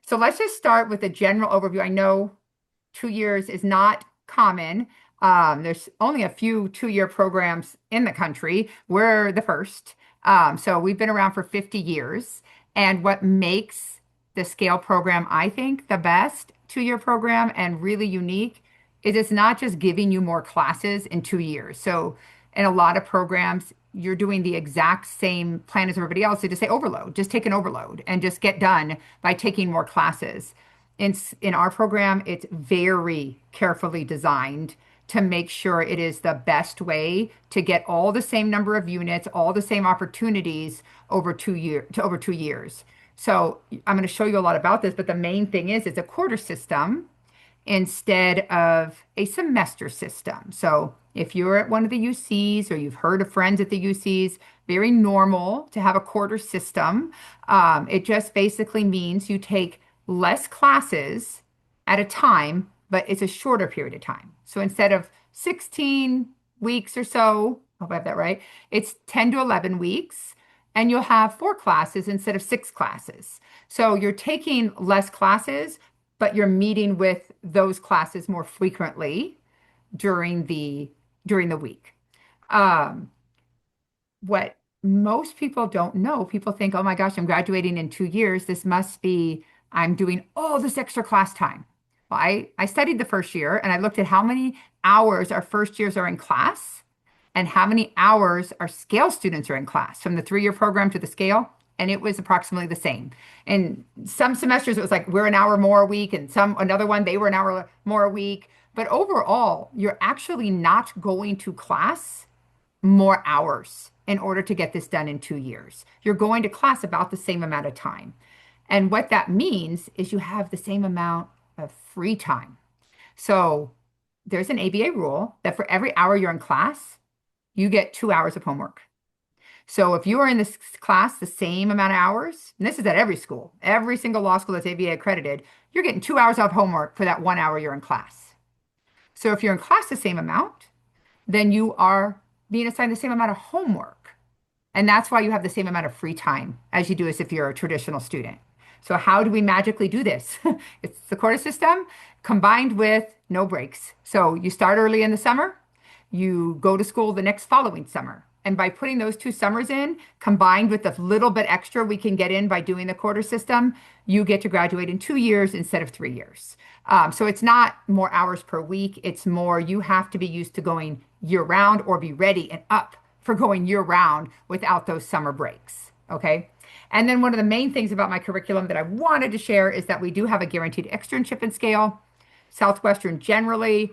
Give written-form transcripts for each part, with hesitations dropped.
So let's just start with a general overview. I know 2 years is not common. There's only a few 2-year programs in the country. We're the first. So we've been around for 50 years. And what makes the Scale program, I think, the best 2-year program and really unique is it's not just giving you more classes in 2 years. So in a lot of programs, you're doing the exact same plan as everybody else. They just say overload, just take an overload and just get done by taking more classes. In our program, it's very carefully designed to make sure it is the best way to get all the same number of units, all the same opportunities over 2 years. So I'm going to show you a lot about this, but the main thing is it's a quarter system instead of a semester system. So if you're at one of the UCs or you've heard of friends at the UCs, very normal to have a quarter system. It just basically means you take less classes at a time, but it's a shorter period of time. So instead of 16 weeks or so, I hope I have that right, it's 10 to 11 weeks, and you'll have 4 classes instead of 6 classes. So you're taking less classes, but you're meeting with those classes more frequently during the week. Um, what most people don't know, people think, oh my gosh, I'm graduating in 2 years. This must be, I'm doing all this extra class time. Well, I studied the first year and I looked at how many hours our first years are in class and how many hours our scale students are in class from the 3-year program to the scale. And it was approximately the same. And some semesters it was like we're an hour more a week, and some another one they were an hour more a week. But overall, you're actually not going to class more hours in order to get this done in 2 years. You're going to class about the same amount of time. And what that means is you have the same amount of free time. So there's an ABA rule that for every hour you're in class, you get 2 hours of homework. So if you are in this class the same amount of hours, and this is at every school, every single law school that's ABA accredited, you're getting 2 hours of homework for that 1 hour you're in class. So if you're in class the same amount, then you are being assigned the same amount of homework. And that's why you have the same amount of free time as you do as if you're a traditional student. So how do we magically do this? It's the quarter system combined with no breaks. So you start early in the summer, you go to school the next following summer. And by putting those 2 summers in, combined with the little bit extra we can get in by doing the quarter system, you get to graduate in 2 years instead of 3 years. So it's not more hours per week. It's more you have to be used to going year round or be ready and up for going year round without those summer breaks. Okay. And then one of the main things about my curriculum that I wanted to share is that we do have a guaranteed externship in scale. Southwestern generally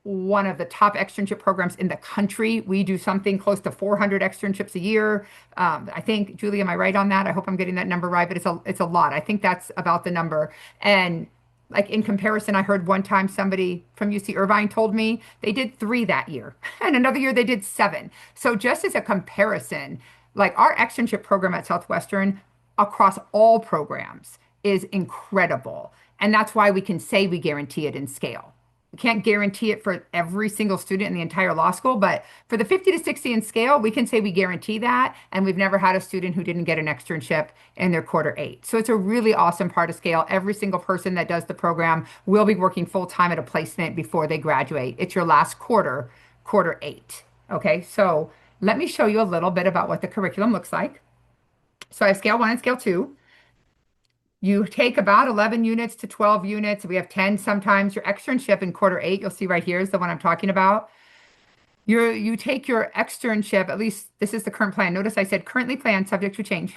one of the top externship programs in the country. We do something close to 400 externships a year. I think, Julie, am I right on that? I hope I'm getting that number right, but it's a lot. I think that's about the number. And like in comparison, I heard one time somebody from UC Irvine told me they did 3 that year, and another year they did 7. So just as a comparison, like our externship program at Southwestern across all programs is incredible. And that's why we can say we guarantee it in scale. We can't guarantee it for every single student in the entire law school, but for the 50 to 60 in scale, we can say we guarantee that. And we've never had a student who didn't get an externship in their quarter 8. So it's a really awesome part of scale. Every single person that does the program will be working full time at a placement before they graduate. It's your last quarter, quarter 8. Okay, so let me show you a little bit about what the curriculum looks like. So I have scale 1 and scale 2. You take about 11 units to 12 units. We have 10 sometimes. Your externship in quarter 8, you'll see right here is the one I'm talking about. You take your externship, at least this is the current plan. Notice I said currently planned, subject to change.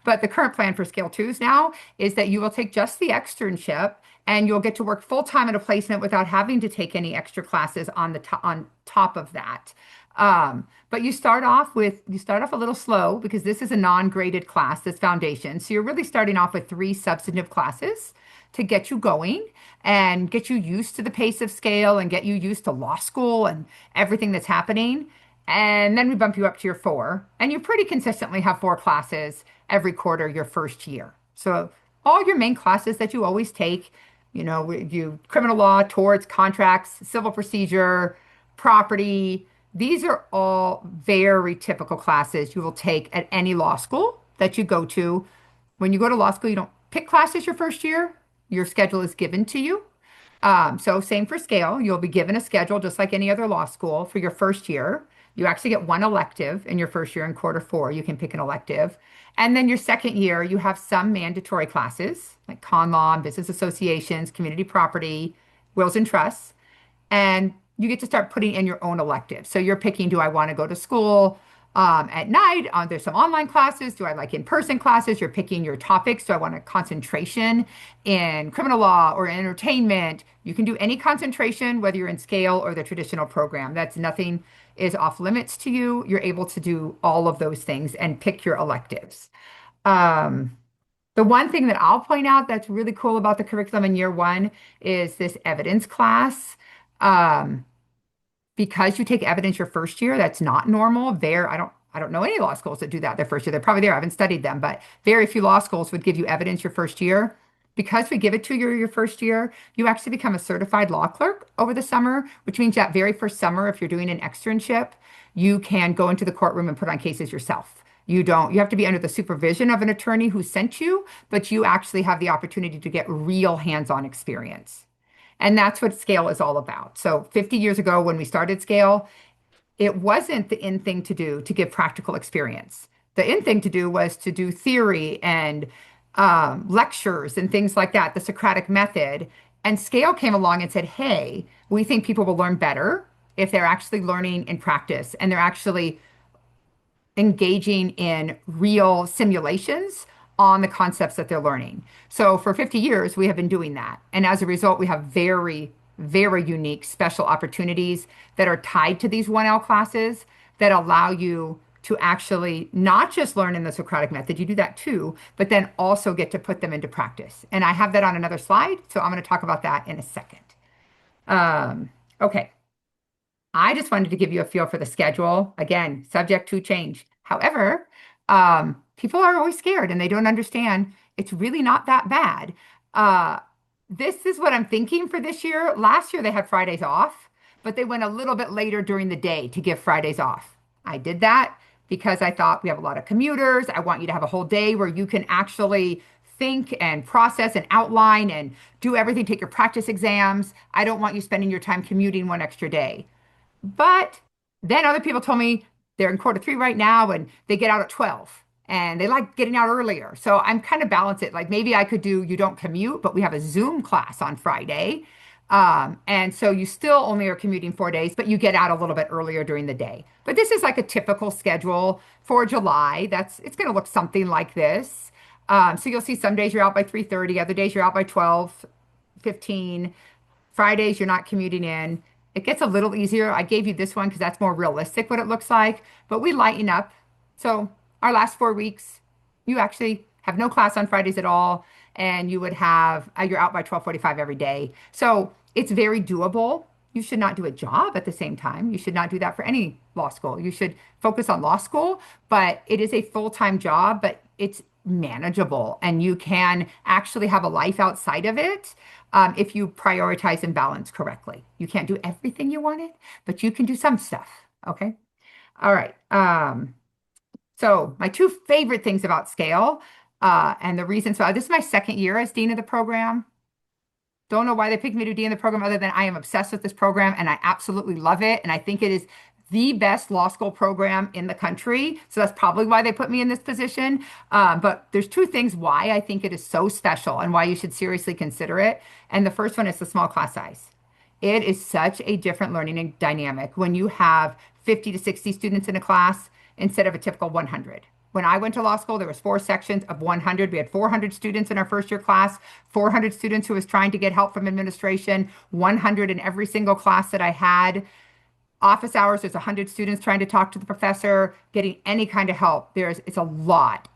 But the current plan for scale 2s now is that you will take just the externship and you'll get to work full time at a placement without having to take any extra classes on top of that. But you start off a little slow because this is a non-graded class, this foundation. So you're really starting off with 3 substantive classes to get you going and get you used to the pace of scale and get you used to law school and everything that's happening. And then we bump you up to your 4, and you pretty consistently have 4 classes every quarter your first year. So all your main classes that you always take, you criminal law, torts, contracts, civil procedure, property. These are all very typical classes you will take at any law school that you go to. When you go to law school, you don't pick classes your first year. Your schedule is given to you. So same for scale. You'll be given a schedule just like any other law school for your first year. You actually get one elective in your first year in quarter four. You can pick an elective. And then your second year, you have some mandatory classes like con law, business associations, community property, wills and trusts. And you get to start putting in your own electives. So you're picking, do I want to go to school at night? There's some online classes. Do I like in-person classes? You're picking your topics. Do I want a concentration in criminal law or entertainment? You can do any concentration, whether you're in scale or the traditional program. That's nothing is off limits to you. You're able to do all of those things and pick your electives. Um, the one thing that I'll point out that's really cool about the curriculum in year one is this evidence class. Um, because you take evidence your first year, that's not normal. I don't know any law schools that do that their first year. They're probably there. I haven't studied them, but very few law schools would give you evidence your first year. Because we give it to you your first year, you actually become a certified law clerk over the summer, which means that very first summer, if you're doing an externship, you can go into the courtroom and put on cases yourself. You have to be under the supervision of an attorney who sent you, but you actually have the opportunity to get real hands-on experience. And that's what Scale is all about. So 50 years ago, when we started Scale, it wasn't the in thing to do to give practical experience. The in thing to do was to do theory and lectures and things like that, the Socratic method. And Scale came along and said, hey, we think people will learn better if they're actually learning in practice and they're actually engaging in real simulations on the concepts that they're learning. So for 50 years, we have been doing that. And as a result, we have very, very unique special opportunities that are tied to these 1L classes that allow you to actually not just learn in the Socratic method, you do that too, but then also get to put them into practice. And I have that on another slide, so I'm going to talk about that in a second. Okay. I just wanted to give you a feel for the schedule. Again, subject to change. However, people are always scared and they don't understand it's really not that bad. Uh, this is what I'm thinking for this year. Last year they had Fridays off, but they went a little bit later during the day to give Fridays off. I did that because I thought we have a lot of commuters. I want you to have a whole day where you can actually think and process and outline and do everything, take your practice exams. I don't want you spending your time commuting one extra day. But then other people told me they're in quarter three right now and they get out at 12 and they like getting out earlier. So I'm kind of balance it. Like maybe I could do, you don't commute, but we have a Zoom class on Friday. And so you still only are commuting 4 days, but you get out a little bit earlier during the day. But this is like a typical schedule for July. It's going to look something like this. So you'll see some days you're out by 3:30, other days you're out by 12:15. Fridays you're not commuting in. It gets a little easier. I gave you this one because that's more realistic what it looks like, but we lighten up. So our last 4 weeks, you actually have no class on Fridays at all, and you would have you're out by 12:45 every day. So it's very doable. You should not do a job at the same time. You should not do that for any law school. You should focus on law school, but it is a full-time job, but it's manageable and you can actually have a life outside of it if you prioritize and balance correctly. You can't do everything you wanted, but you can do some stuff. Okay. All right. So my two favorite things about Scale and the reasons why this is my second year as dean of the program. Don't know why they picked me to be in the program other than I am obsessed with this program and I absolutely love it. And I think it is the best law school program in the country. So that's probably why they put me in this position. But there's two things why I think it is so special and why you should seriously consider it. And the first one is the small class size. It is such a different learning dynamic when you have 50 to 60 students in a class instead of a typical 100. When I went to law school, there was 4 sections of 100. We had 400 students in our first year class, 400 students who was trying to get help from administration, 100 in every single class that I had. Office hours, there's 100 students trying to talk to the professor, getting any kind of help. It's a lot.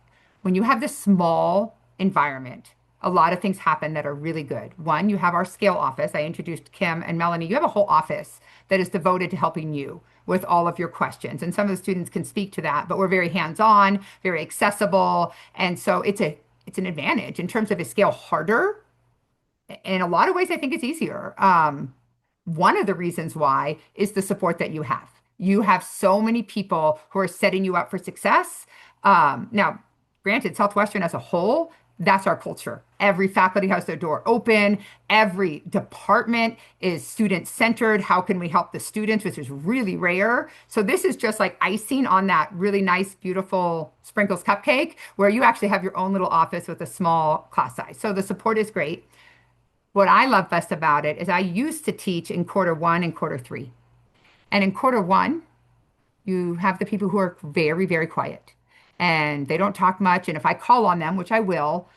When you have this small environment, a lot of things happen that are really good. One, you have our Scale office. I introduced Kim and Melanie. You have a whole office that is devoted to helping you with all of your questions. And some of the students can speak to that, but we're very hands-on, very accessible. And so it's an advantage. In terms of is Scale harder? In a lot of ways, I think it's easier. One of the reasons why is the support that you have. You have so many people who are setting you up for success. Now, granted, Southwestern as a whole That's our culture. Every faculty has their door open. Every department is student centered. How can we help the students, which is really rare. So this is just like icing on that really nice, beautiful sprinkles cupcake where you actually have your own little office with a small class size. So the support is great. What I love best about it is I used to teach in quarter one and quarter three. And in quarter one, you have the people who are very, very quiet and they don't talk much. And if I call on them, which I will,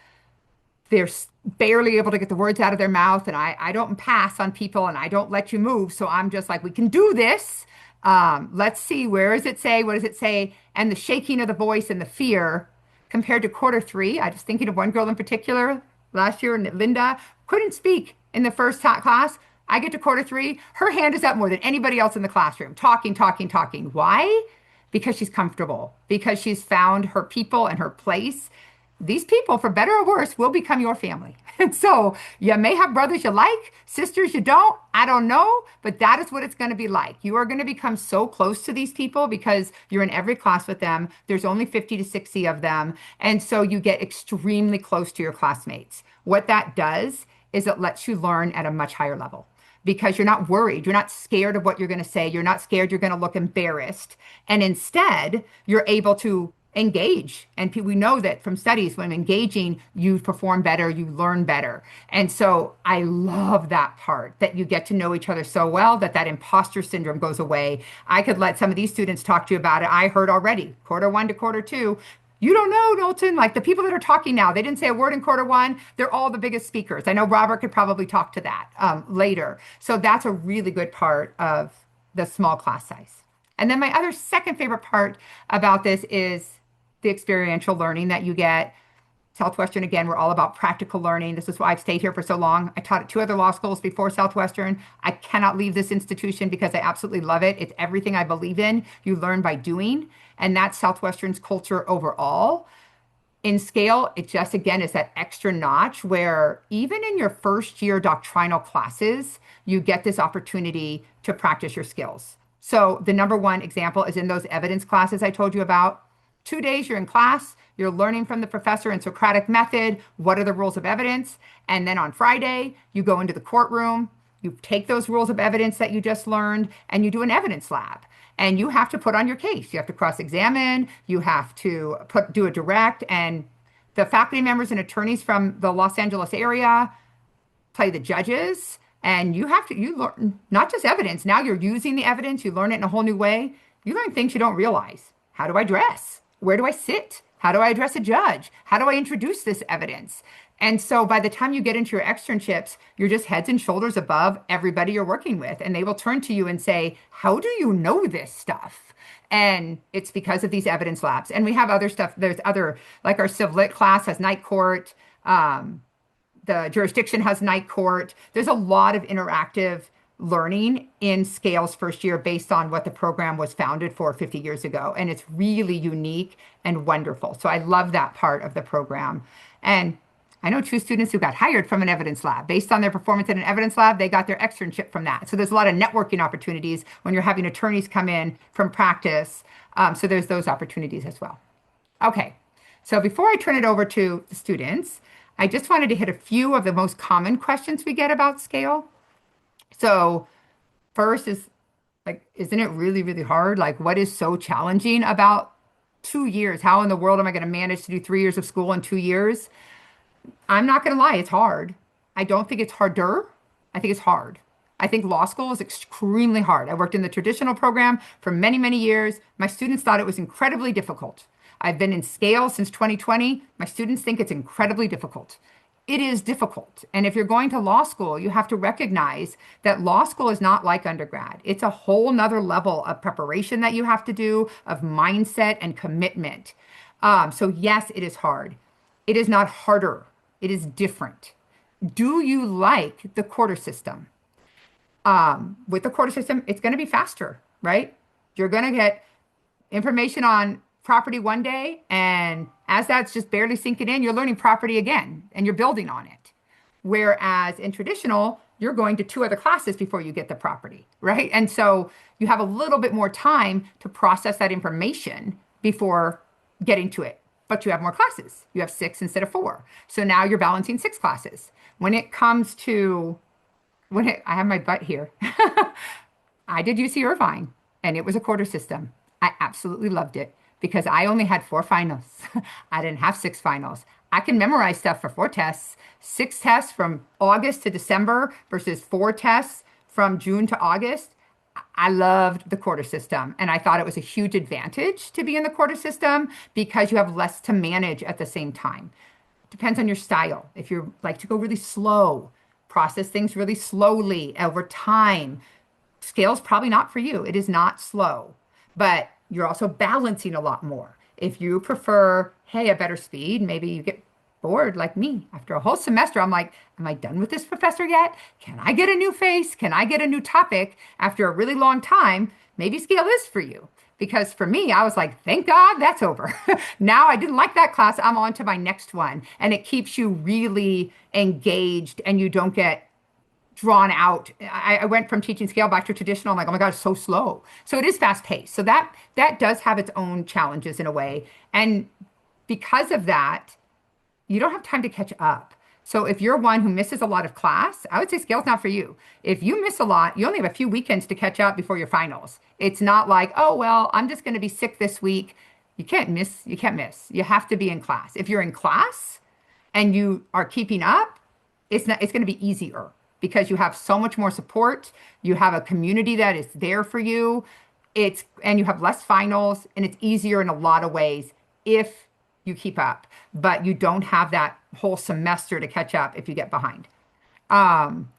they're barely able to get the words out of their mouth. And I don't pass on people and I don't let you move. So I'm just like, we can do this. Let's see, where does it say? What does it say? And the shaking of the voice and the fear compared to quarter three. I was thinking of one girl in particular last year, Linda, couldn't speak in the first class. I get to quarter three, her hand is up more than anybody else in the classroom, talking, talking, talking. Why? Because she's comfortable, because she's found her people and her place. These people, for better or worse, will become your family. And so you may have brothers you like, sisters you don't. I don't know, but that is what it's going to be like. You are going to become so close to these people because you're in every class with them. There's only 50 to 60 of them. And so you get extremely close to your classmates. What that does is it lets you learn at a much higher level because you're not worried. You're not scared of what you're going to say. You're not scared you're going to look embarrassed. And instead, you're able to engage. And we know that from studies, when engaging, you perform better, you learn better. And so I love that part that you get to know each other so well that that imposter syndrome goes away. I could let some of these students talk to you about it. I heard already, quarter one to quarter two. You don't know, Knowlton, like the people that are talking now, they didn't say a word in quarter one. They're all the biggest speakers. I know Robert could probably talk to that later. So that's a really good part of the small class size. And then my other second favorite part about this is the experiential learning that you get. Southwestern, again, we're all about practical learning. This is why I've stayed here for so long. I taught at two other law schools before Southwestern. I cannot leave this institution because I absolutely love it. It's everything I believe in. You learn by doing, and that's Southwestern's culture overall. In scale, it just, again, is that extra notch where even in your first year doctrinal classes, you get this opportunity to practice your skills. So the number one example is in those evidence classes I told you about. 2 days you're in class, you're learning from the professor in Socratic method, what are the rules of evidence? And then on Friday, you go into the courtroom, you take those rules of evidence that you just learned, and you do an evidence lab. And you have to put on your case. You have to cross-examine, you have to do a direct, and the faculty members and attorneys from the Los Angeles area play the judges. And you learn not just evidence. Now you're using the evidence, you learn it in a whole new way. You learn things you don't realize. How do I dress? Where do I sit? How do I address a judge? How do I introduce this evidence? And so by the time you get into your externships, you're just heads and shoulders above everybody you're working with. And they will turn to you and say, how do you know this stuff? And it's because of these evidence labs. And we have other stuff. There's other, like our Civ Lit class has night court. The jurisdiction has night court. There's a lot of interactive learning in Scale's first year based on what the program was founded for 50 years ago. And it's really unique and wonderful. So I love that part of the program. And I know two students who got hired from an evidence lab. Based on their performance in an evidence lab, they got their externship from that. So there's a lot of networking opportunities when you're having attorneys come in from practice. So there's those opportunities as well. Okay, so before I turn it over to the students, I just wanted to hit a few of the most common questions we get about Scale. So first is like, isn't it really, really hard? Like, what is so challenging about 2 years? How in the world am I going to manage to do 3 years of school in 2 years? I'm not going to lie, it's hard. I don't think it's harder. I think it's hard. I think law school is extremely hard. I worked in the traditional program for many, many years. My students thought it was incredibly difficult. I've been in Scale since 2020. My students think it's incredibly difficult. It is difficult. And if you're going to law school, you have to recognize that law school is not like undergrad. It's a whole nother level of preparation that you have to do, of mindset and commitment. So yes, it is hard. It is not harder. It is different. Do you like the quarter system? With the quarter system, it's going to be faster, right? You're going to get information on property one day, and as that's just barely sinking in, you're learning property again, and you're building on it. Whereas in traditional, you're going to 2 other classes before you get the property, right? And so you have a little bit more time to process that information before getting to it. but you have more classes. You have six instead of four. So now you're balancing six classes. When it comes to I have my butt here. I did UC Irvine and it was a quarter system. I absolutely loved it because I only had four finals. I didn't have six finals. I can memorize stuff for four tests, six tests from August to December versus four tests from June to August. I loved the quarter system and I thought it was a huge advantage to be in the quarter system because you have less to manage at the same time. Depends on your style. If you like to go really slow, process things really slowly over time, scale's probably not for you. It is not slow, but you're also balancing a lot more. If you prefer, hey, a better speed, maybe you get bored like me. After a whole semester, I'm like, am I done with this professor yet? Can I get a new face? Can I get a new topic after a really long time? Maybe scale is for you. Because for me, I was like, thank God that's over. Now I didn't like that class. I'm on to my next one. And it keeps you really engaged and you don't get drawn out. I went from teaching scale back to traditional. I'm like, oh my God, it's so slow. So it is fast paced. So that does have its own challenges in a way. And because of that, you don't have time to catch up. So if you're one who misses a lot of class, I would say scale's not for you. If you miss a lot, you only have a few weekends to catch up before your finals. It's not like, oh, well, I'm just going to be sick this week. You can't miss. You can't miss. You have to be in class. If you're in class and you are keeping up, it's going to be easier because you have so much more support. You have a community that is there for you. And you have less finals and it's easier in a lot of ways if you keep up, but you don't have that whole semester to catch up if you get behind. Um,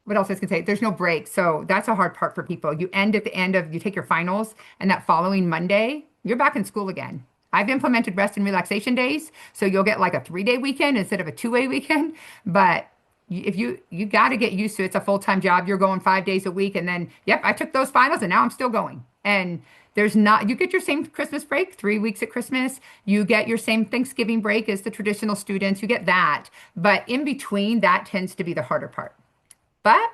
what else I was gonna say? There's no break. So that's a hard part for people. You end at the end of, you take your finals, and that following Monday, you're back in school again. I've implemented rest and relaxation days. So you'll get like a 3-day weekend instead of a 2-day weekend. But if you got to get used to it. It's a full-time job. You're going 5 days a week. And then, yep, I took those finals and now I'm still going. And there's not, you get your same Christmas break, 3 weeks at Christmas. You get your same Thanksgiving break as the traditional students. You get that. But in between, that tends to be the harder part. But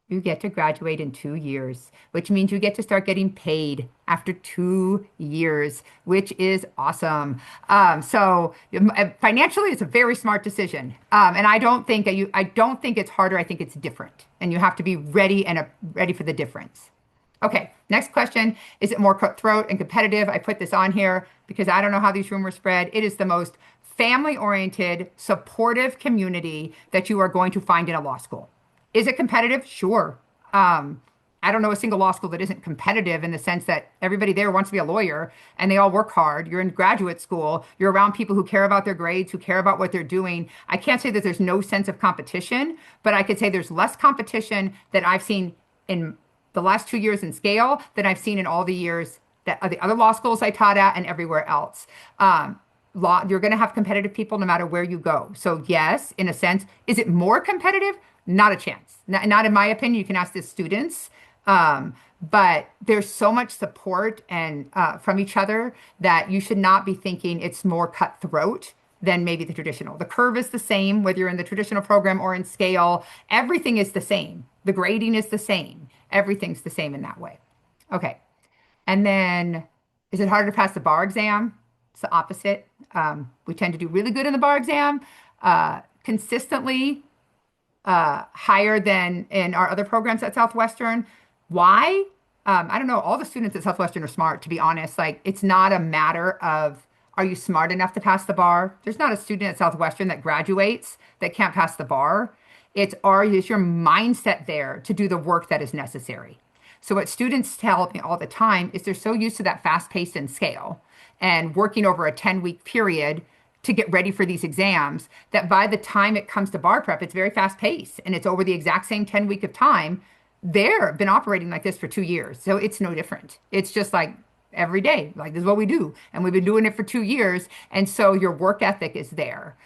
you get to graduate in 2 years, which means you get to start getting paid after 2 years, which is awesome. Financially, it's a very smart decision. And I don't think it's harder. I think it's different, and you have to be ready and ready for the difference. Okay, next question. Is it more cutthroat and competitive? I put this on here because I don't know how these rumors spread. It is the most family-oriented, supportive community that you are going to find in a law school. Is it competitive? Sure. I don't know a single law school that isn't competitive in the sense that everybody there wants to be a lawyer and they all work hard. You're in graduate school. You're around people who care about their grades, who care about what they're doing. I can't say that there's no sense of competition, but I could say there's less competition that I've seen in the last 2 years in scale than I've seen in all the years that the other law schools I taught at and everywhere else. You're going to have competitive people no matter where you go. So yes, in a sense, is it more competitive? Not a chance. Not in my opinion. You can ask the students. But there's so much support and from each other that you should not be thinking it's more cutthroat than maybe the traditional. The curve is the same, whether you're in the traditional program or in scale. Everything is the same. The grading is the same. Everything's the same in that way. Okay. And then, is it harder to pass the bar exam? It's the opposite. We tend to do really good in the bar exam, consistently higher than in our other programs at Southwestern. Why? I don't know. All the students at Southwestern are smart, to be honest. Like, it's not a matter of, are you smart enough to pass the bar? There's not a student at Southwestern that graduates that can't pass the bar. Is your mindset there to do the work that is necessary? So what students tell me all the time is they're so used to that fast pace and scale and working over a 10-week period to get ready for these exams that by the time it comes to bar prep, it's very fast paced and it's over the exact same 10-week of time. They've been operating like this for 2 years. So it's no different. It's just like every day, like this is what we do. And we've been doing it for 2 years. And so your work ethic is there.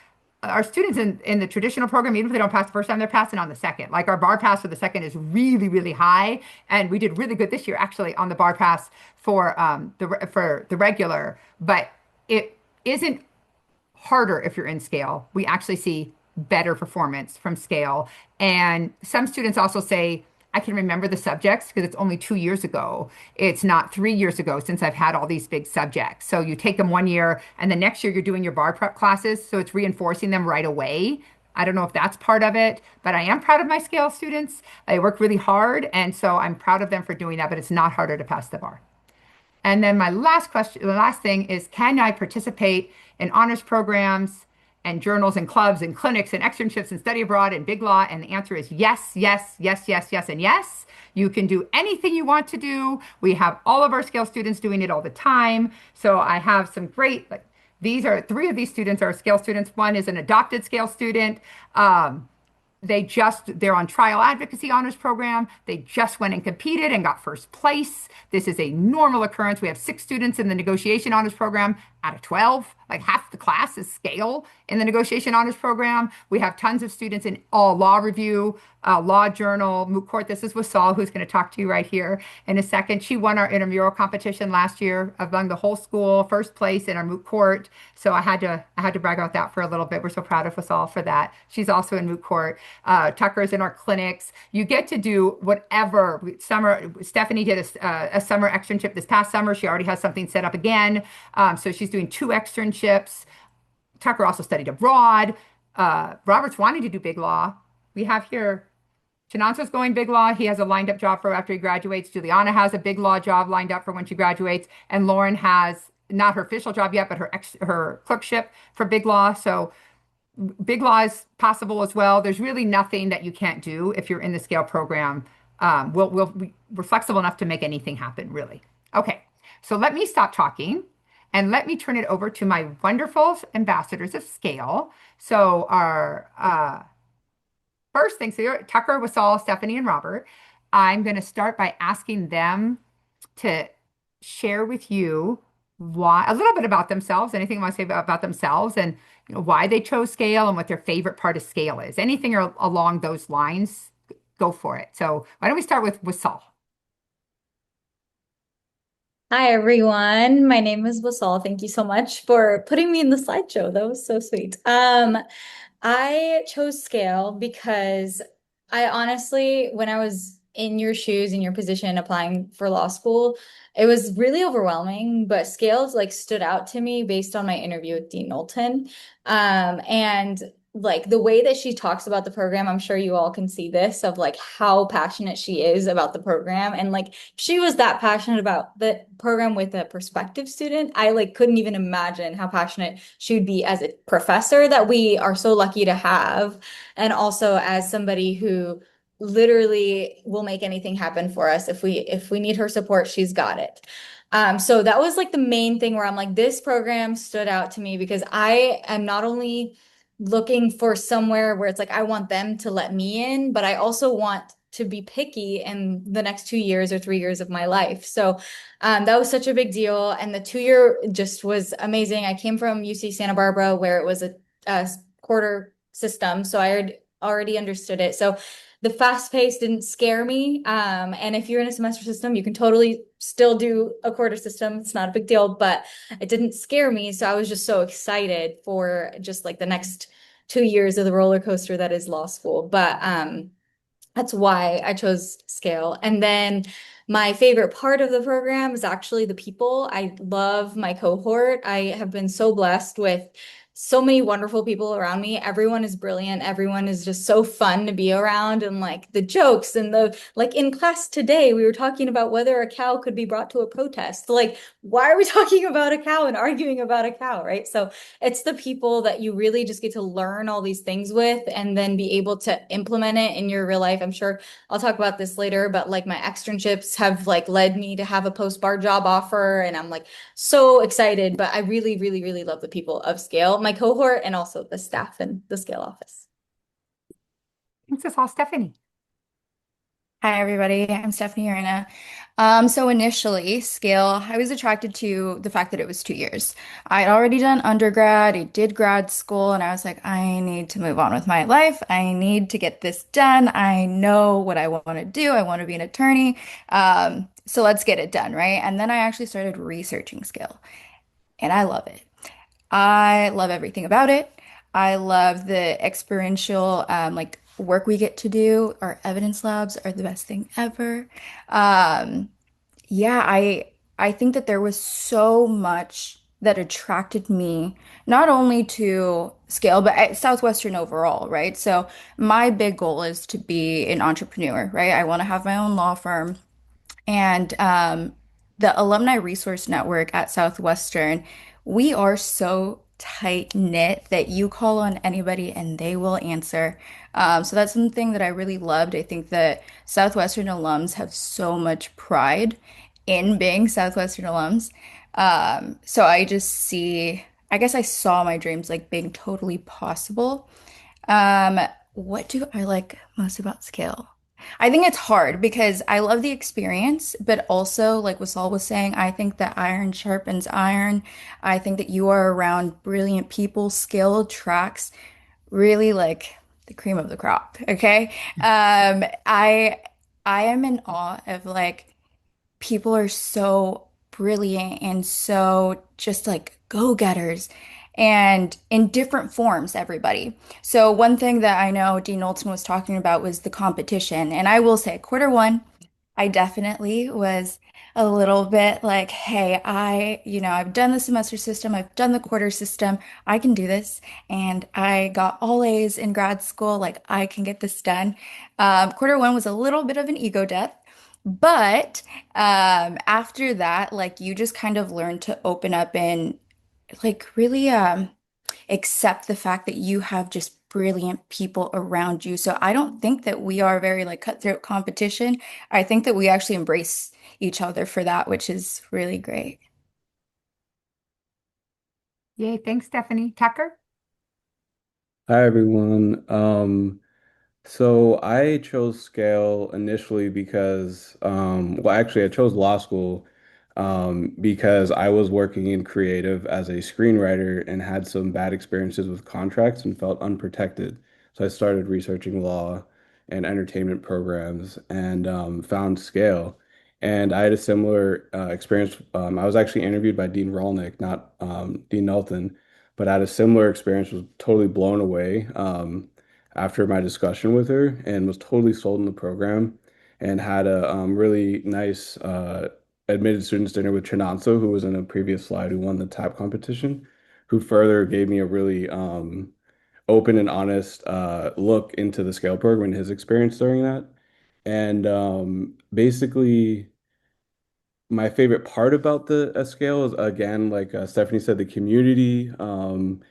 Our students in the traditional program, even if they don't pass the first time, they're passing on the second. Like our bar pass for the second is really, really high. And we did really good this year, actually, on the bar pass for the regular. But it isn't harder if you're in scale. We actually see better performance from scale. And some students also say, I can remember the subjects because it's only 2 years ago. It's not 3 years ago since I've had all these big subjects. So you take them one year and the next year you're doing your bar prep classes. So it's reinforcing them right away. I don't know if that's part of it, but I am proud of my scale students. They work really hard. And so I'm proud of them for doing that, but it's not harder to pass the bar. And then my last question, the last thing is, can I participate in honors programs and journals and clubs and clinics and externships and study abroad and big law? And the answer is yes, yes, yes, yes, yes, and yes. You can do anything you want to do. We have all of our scale students doing it all the time. So I have some great, like, these are three of these students are scale students. One is an adopted scale student. They're on trial advocacy honors program. They just went and competed and got first place. This is a normal occurrence. We have 6 students in the negotiation honors program out of 12. Like half the class is scale in the negotiation honors program. We have tons of students in all law review, law journal, moot court. This is Wasal, who's going to talk to you right here in a second. She won our intramural competition last year among the whole school, first place in our moot court. So I had to brag about that for a little bit. We're so proud of Wasal for that. She's also in moot court. Tucker's in our clinics. You get to do whatever. Stephanie did a summer externship this past summer. She already has something set up again. So she's doing 2 externships. Tucker also studied abroad. Robert's wanting to do big law. We have here Chinonso's going big law. He has a lined up job for after he graduates. Juliana has a big law job lined up for when she graduates. And Lauren has not her official job yet, but her clerkship for big law. So big law is possible as well. There's really nothing that you can't do if you're in the scale program. We're flexible enough to make anything happen, really. Okay, so let me stop talking and let me turn it over to my wonderful ambassadors of scale. So our first thing, so Tucker, Wasal, Stephanie, and Robert. I'm going to start by asking them to share with you why a little bit about themselves, anything you want to say about themselves, and why they chose scale and what their favorite part of scale is. Anything along those lines, go for it. So why don't we start with Wasal? Hi everyone, my name is Wasal. Thank you so much for putting me in the slideshow. That was so sweet. I chose scale because I honestly, when I was in your shoes, in your position, applying for law school, it was really overwhelming, but scales like stood out to me based on my interview with Dean Knowlton. And like the way that she talks about the program, I'm sure you all can see this of like how passionate she is about the program. And like she was that passionate about the program with a prospective student. I like couldn't even imagine how passionate she would be as a professor that we are so lucky to have. And also as somebody who literally will make anything happen for us. If we need her support, she's got it. So that was like the main thing where I'm like, this program stood out to me because I am not only looking for somewhere where it's like I want them to let me in, but I also want to be picky in the next 2 years or 3 years of my life. So that was such a big deal. And the 2 year just was amazing. I came from UC Santa Barbara where it was a quarter system. So I already understood it. So the fast pace didn't scare me. And if you're in a semester system, you can totally still do a quarter system. It's not a big deal, but it didn't scare me. So I was just so excited for just like the next 2 years of the roller coaster that is law school. But that's why I chose scale. And then my favorite part of the program is actually the people. I love my cohort. I have been so blessed with so many wonderful people around me. Everyone is brilliant. Everyone is just so fun to be around. And like the jokes and the, like in class today, we were talking about whether a cow could be brought to a protest. Like, why are we talking about a cow and arguing about a cow, right? So it's the people that you really just get to learn all these things with and then be able to implement it in your real life. I'm sure I'll talk about this later, but like my externships have like led me to have a post-bar job offer and I'm like so excited, but I really, really, really love the people of Scale, my cohort, and also the staff in the Scale office. Thanks, Wasal. Stephanie. Hi, everybody. I'm Stephanie Urena. So initially, Scale, I was attracted to the fact that it was 2 years. I'd already done undergrad, I did grad school, and I was like, I need to move on with my life. I need to get this done. I know what I want to do. I want to be an attorney. So let's get it done, right? And then I actually started researching Scale, and I love it. I love everything about it. I love the experiential, like work we get to do. Our evidence labs are the best thing ever. Um, yeah, I think that there was so much that attracted me not only to scale, but at Southwestern overall, right? So my big goal is to be an entrepreneur, right? I want to have my own law firm. And the Alumni Resource Network at Southwestern, we are so tight knit that you call on anybody and they will answer. So that's something that I really loved. I think that Southwestern alums have so much pride in being Southwestern alums. So I just see, I guess I saw my dreams like being totally possible. Um, what do I like most about Scale? I think it's hard because I love the experience, but also, like Wasal was saying, I think that iron sharpens iron. I think that you are around brilliant people, skilled tracks, really like the cream of the crop. Okay. I am in awe of like people are so brilliant and so just like go-getters and in different forms, everybody. So one thing that I know Dean Knowlton was talking about was the competition. And I will say, quarter one, I definitely was a little bit like, hey, I've done the semester system, I've done the quarter system, I can do this. And I got all A's in grad school, like I can get this done. Quarter one was a little bit of an ego death. But after that, like you just kind of learn to open up and like really accept the fact that you have just brilliant people around you. So I don't think that we are very like cutthroat competition. I think that we actually embrace each other for that, which is really great. Yay, thanks, Stephanie. Tucker? Hi everyone. So I chose scale initially because, well, actually, I chose law school because I was working in creative as a screenwriter and had some bad experiences with contracts and felt unprotected. So I started researching law and entertainment programs and found scale. And I had a similar experience. I was actually interviewed by Dean Rolnick, not Dean Knowlton, but I had a similar experience, was totally blown away. After my discussion with her and was totally sold in the program and had a really nice admitted students dinner with Chinonso, who was in a previous slide, who won the tap competition, who further gave me a really open and honest look into the scale program and his experience during that. And basically, my favorite part about the scale is again, like Stephanie said, the community.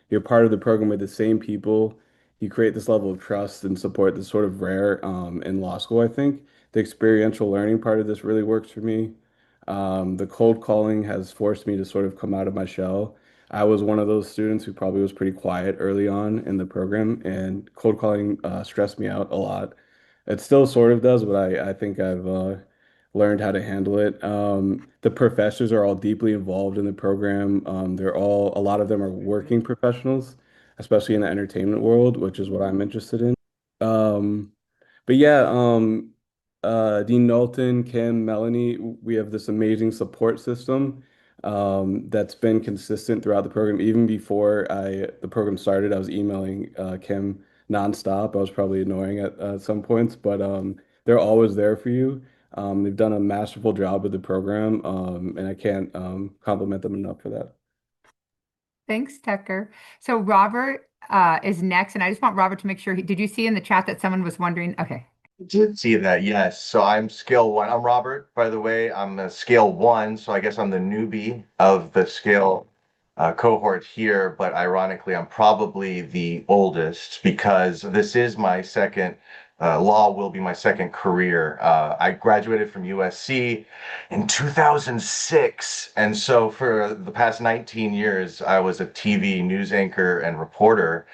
You're part of the program with the same people. You create this level of trust and support that's sort of rare in law school, I think. The experiential learning part of this really works for me. The cold calling has forced me to sort of come out of my shell. I was one of those students who probably was pretty quiet early on in the program, and cold calling stressed me out a lot. It still sort of does, but I think I've learned how to handle it. The professors are all deeply involved in the program. A lot of them are working professionals, especially in the entertainment world, which is what I'm interested in. Um, but yeah, Dean Knowlton, Kim, Melanie, we have this amazing support system that's been consistent throughout the program. Even before the program started, I was emailing Kim nonstop. I was probably annoying at some points, but they're always there for you. They've done a masterful job with the program, and I can't compliment them enough for that. Thanks, Tucker. So Robert is next, and I just want Robert to make sure did you see in the chat that someone was wondering? Okay. Did see that, yes. So I'm scale one. I'm Robert, by the way. I'm a scale one, so I guess I'm the newbie of the scale cohort here. But ironically, I'm probably the oldest because this is my second. Law will be my second career. I graduated from USC in 2006, and so for the past 19 years, I was a TV news anchor and reporter.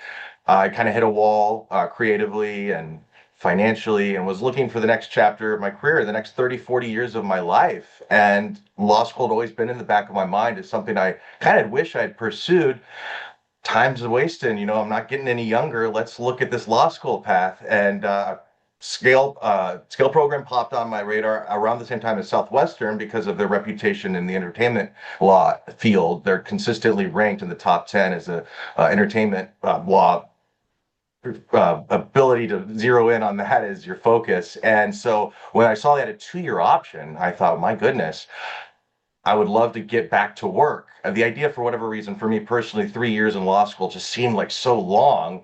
I kind of hit a wall creatively and financially and was looking for the next chapter of my career, the next 30, 40 years of my life. And law school had always been in the back of my mind as something I kind of wish I'd pursued. Time's wasting, I'm not getting any younger. Let's look at this law school path. And scale program popped on my radar around the same time as Southwestern because of their reputation in the entertainment law field. They're consistently ranked in the top 10 as a entertainment law ability to zero in on that as your focus. And so when I saw they had a 2-year option, I thought, my goodness, I would love to get back to work. The idea, for whatever reason, for me personally, 3 years in law school just seemed like so long,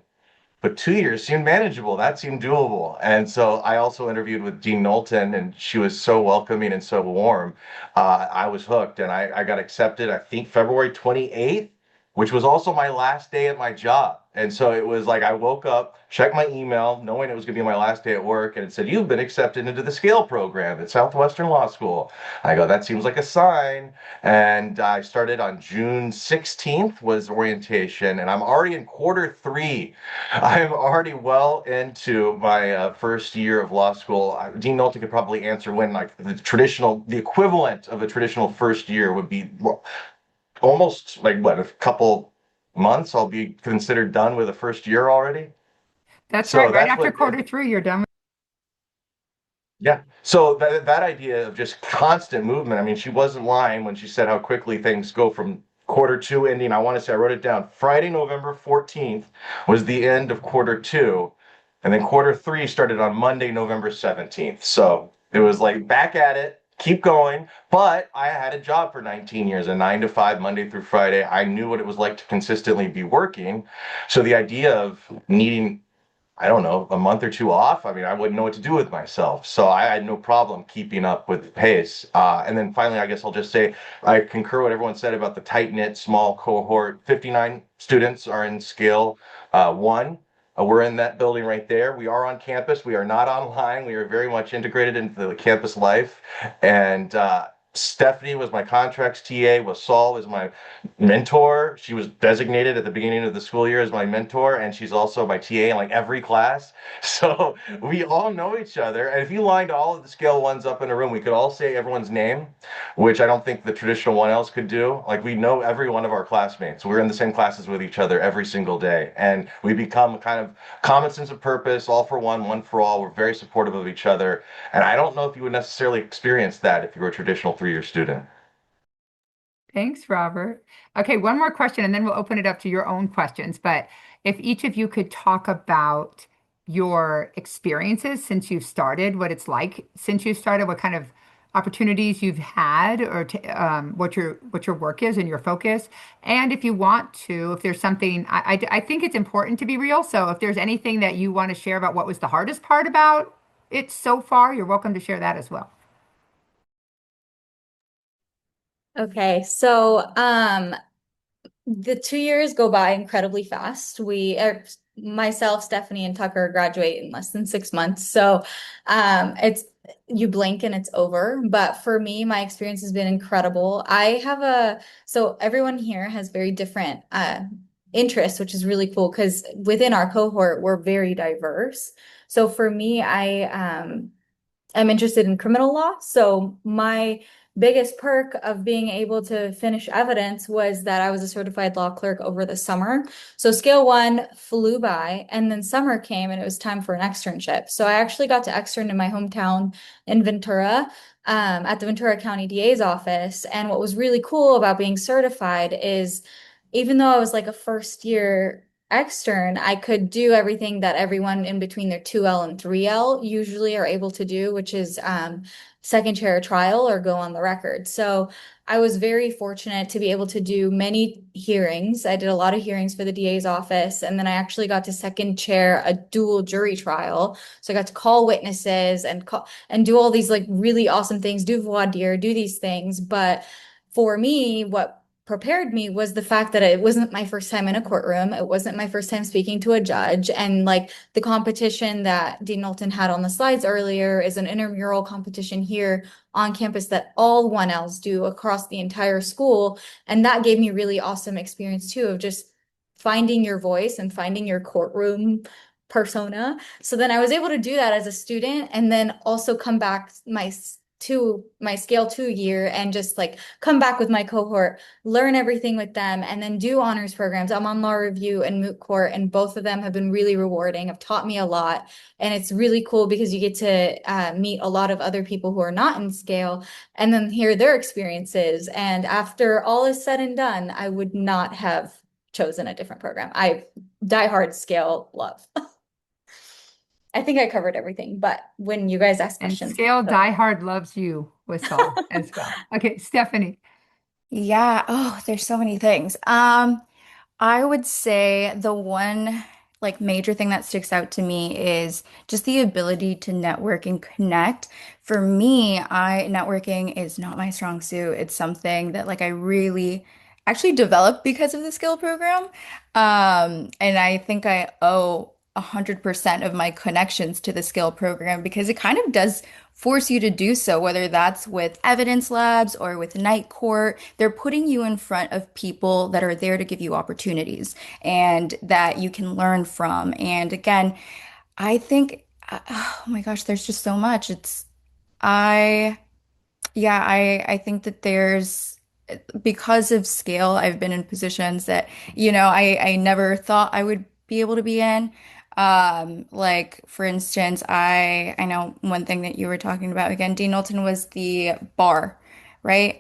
but 2 years seemed manageable. That seemed doable. And so I also interviewed with Dean Knowlton, and she was so welcoming and so warm. I was hooked, and I got accepted, I think, February 28th, which was also my last day at my job. And so it was like I woke up, checked my email, knowing it was going to be my last day at work, and it said, "You've been accepted into the Scale program at Southwestern Law School." I go, "That seems like a sign." And I started on June 16th was orientation, and I'm already in quarter 3. I'm already well into my first year of law school. Dean Knowlton could probably answer when, like, the equivalent of a traditional first year would be, well, almost like what, a couple months, I'll be considered done with the first year already. That's So right. Right that's after what, quarter 3, you're done. yeah. So that idea of just constant movement, I mean, she wasn't lying when she said how quickly things go from quarter 2 ending. I want to say I wrote it down. Friday, November 14th was the end of quarter 2. And then quarter 3 started on Monday, November 17th. So it was like back at it, keep going. But I had a job for 19 years, a 9 to 5, Monday through Friday. I knew what it was like to consistently be working. So the idea of needing, I don't know, a month or two off, I mean, I wouldn't know what to do with myself. So I had no problem keeping up with the pace. And then finally, I guess I'll just say I concur what everyone said about the tight knit, small cohort. 59 students are in scale 1. We're in that building right there. We are on campus. We are not online. We are very much integrated into the campus life. And Stephanie was my contracts TA. Wasal was my mentor. She was designated at the beginning of the school year as my mentor, and she's also my TA in like every class. So we all know each other. And if you lined all of the scale ones up in a room, we could all say everyone's name, which I don't think the traditional one else could do. Like, we know every one of our classmates. We're in the same classes with each other every single day, and we become kind of common sense of purpose, all for one, one for all. We're very supportive of each other, and I don't know if you would necessarily experience that if you were a traditional 3-year student. Thanks, Robert. Okay, one more question, and then we'll open it up to your own questions. But if each of you could talk about your experiences since you've started, what it's like since you started, what kind of opportunities you've had, or what your work is and your focus. And if you want to, if there's something, I think it's important to be real. So if there's anything that you want to share about what was the hardest part about it so far, you're welcome to share that as well. Okay, so the 2 years go by incredibly fast. Myself, Stephanie, and Tucker graduate in less than 6 months. So it's you blink and it's over. But for me, my experience has been incredible. So everyone here has very different interests, which is really cool because within our cohort, we're very diverse. So for me, I'm interested in criminal law. So my biggest perk of being able to finish evidence was that I was a certified law clerk over the summer. So scale 1 flew by, and then summer came and it was time for an externship. So I actually got to extern in my hometown in Ventura, at the Ventura County DA's office. And what was really cool about being certified is, even though I was like a first year extern, I could do everything that everyone in between their 2L and 3L usually are able to do, which is second chair trial or go on the record. So I was very fortunate to be able to do many hearings. I did a lot of hearings for the DA's office, and then I actually got to second chair a dual jury trial. So I got to call witnesses and do all these like really awesome things, do voir dire, do these things. But for me, what prepared me was the fact that it wasn't my first time in a courtroom. It wasn't my first time speaking to a judge. And like the competition that Dean Knowlton had on the slides earlier is an intramural competition here on campus that all 1Ls do across the entire school. And that gave me really awesome experience too, of just finding your voice and finding your courtroom persona. So then I was able to do that as a student, and then also come back to my scale 2 year and just like come back with my cohort, learn everything with them, and then do honors programs. I'm on law review and moot court, and both of them have been really rewarding, have taught me a lot. And it's really cool because you get to meet a lot of other people who are not in scale and then hear their experiences. And after all is said and done, I would not have chosen a different program. I diehard scale love. I think I covered everything, but when you guys ask And questions, Scale Die Hard loves you with Saul as well. Okay, Stephanie. Yeah, oh, there's so many things. I would say the one like major thing that sticks out to me is just the ability to network and connect. For me, I networking is not my strong suit. It's something that like I really actually developed because of the skill program. And I think I owe 100% of my connections to the skill program because it kind of does force you to do so, whether that's with evidence labs or with night court. They're putting you in front of people that are there to give you opportunities and that you can learn from. And again, I think, oh my gosh, there's just so much. I, yeah, I think that because of scale, I've been in positions that, I never thought I would be able to be in. Like for instance, I know one thing that you were talking about again, Dean Knowlton was the bar, right?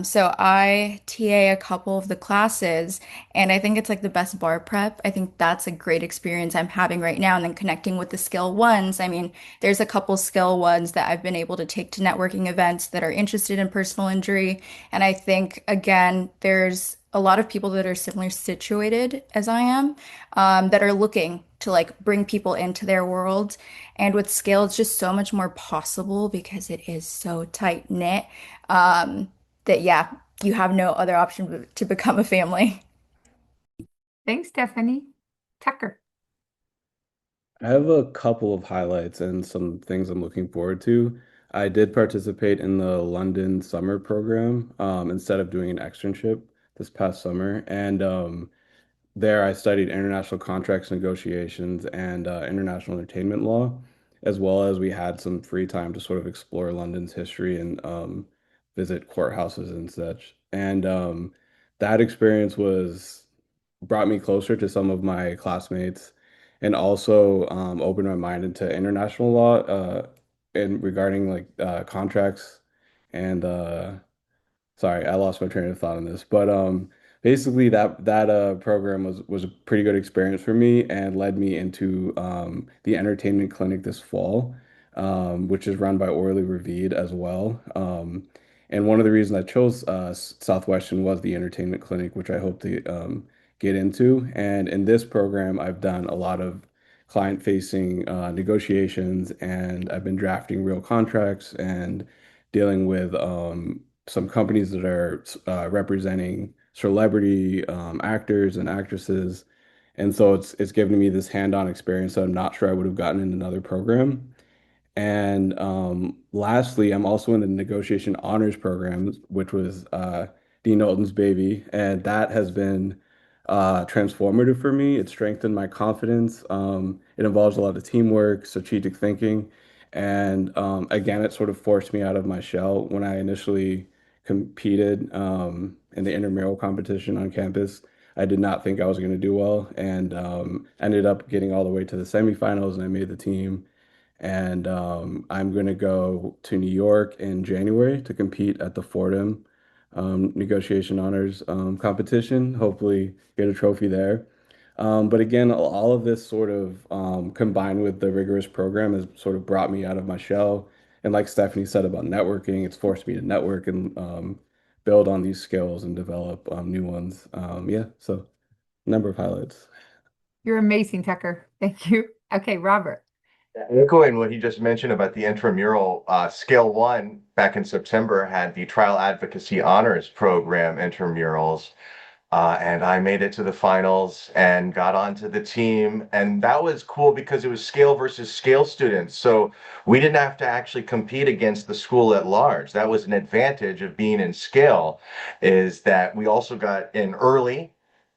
So I TA a couple of the classes, and I think it's like the best bar prep. I think that's a great experience I'm having right now, and then connecting with the skill ones. I mean, there's a couple skill ones that I've been able to take to networking events that are interested in personal injury. And I think, again, there's a lot of people that are similar situated as I am, that are looking to like bring people into their world. And with scale, it's just so much more possible because it is so tight knit, that, yeah, you have no other option to become a family. Thanks, Stephanie. Tucker. I have a couple of highlights and some things I'm looking forward to. I did participate in the London summer program, instead of doing an externship this past summer. And there I studied international contracts negotiations and international entertainment law, as well as we had some free time to sort of explore London's history and visit courthouses and such. And that experience was brought me closer to some of my classmates and also opened my mind into international law, and regarding like contracts and sorry, I lost my train of thought on this, but basically that program was a pretty good experience for me and led me into the entertainment clinic this fall, which is run by Orly Ravid as well. And one of the reasons I chose Southwestern was the entertainment clinic, which I hope to get into. And in this program, I've done a lot of client-facing negotiations, and I've been drafting real contracts and dealing with some companies that are representing celebrity actors and actresses. And so it's given me this hand-on experience that I'm not sure I would have gotten in another program. And lastly, I'm also in the negotiation honors program, which was Dean Knowlton's baby, and that has been transformative for me. It strengthened my confidence. It involves a lot of teamwork, strategic thinking, and again, it sort of forced me out of my shell when I initially competed in the intramural competition on campus. I did not think I was going to do well, and ended up getting all the way to the semifinals, and I made the team. And I'm going to go to New York in January to compete at the Fordham Negotiation Honors competition. Hopefully, get a trophy there. But again, all of this sort of combined with the rigorous program has sort of brought me out of my shell. And like Stephanie said about networking, it's forced me to network and build on these skills and develop new ones. Yeah, so number of highlights. You're amazing, Tucker. Thank you. Okay, Robert. Echoing what he just mentioned about the intramural, Scale One back in September had the Trial Advocacy Honors Program intramurals. And I made it to the finals and got onto the team. And that was cool because it was scale versus scale students. So we didn't have to actually compete against the school at large. That was an advantage of being in scale, is that we also got in early.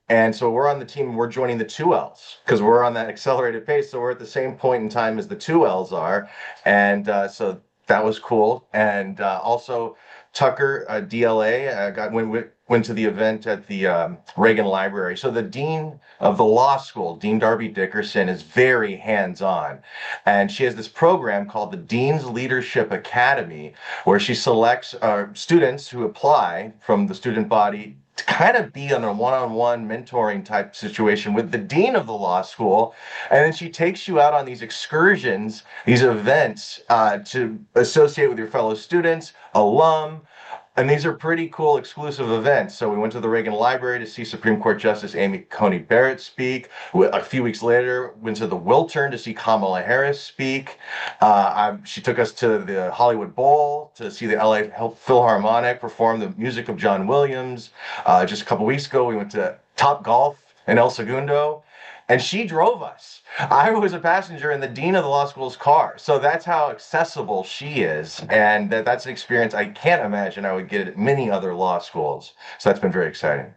And so we're on the team, we're joining the 2Ls because we're on that accelerated pace. So we're at the same point in time as the 2Ls are. And so that was cool. And also Tucker, DLA, when went to the event at the Reagan Library. So the dean of the law school, Dean Darby Dickerson, is very hands-on. And she has this program called the Dean's Leadership Academy, where she selects students who apply from the student body to kind of be on a one-on-one mentoring type situation with the dean of the law school. And then she takes you out on these excursions, these events to associate with your fellow students, alum. And these are pretty cool exclusive events. So we went to the Reagan Library to see Supreme Court Justice Amy Coney Barrett speak. A few weeks later, went to the Wiltern to see Kamala Harris speak. She took us to the Hollywood Bowl to see the LA Philharmonic perform the music of John Williams. Just a couple weeks ago, we went to Top Golf in El Segundo. And she drove us. I was a passenger in the dean of the law school's car. So that's how accessible she is. And that's an experience I can't imagine I would get at many other law schools. So that's been very exciting.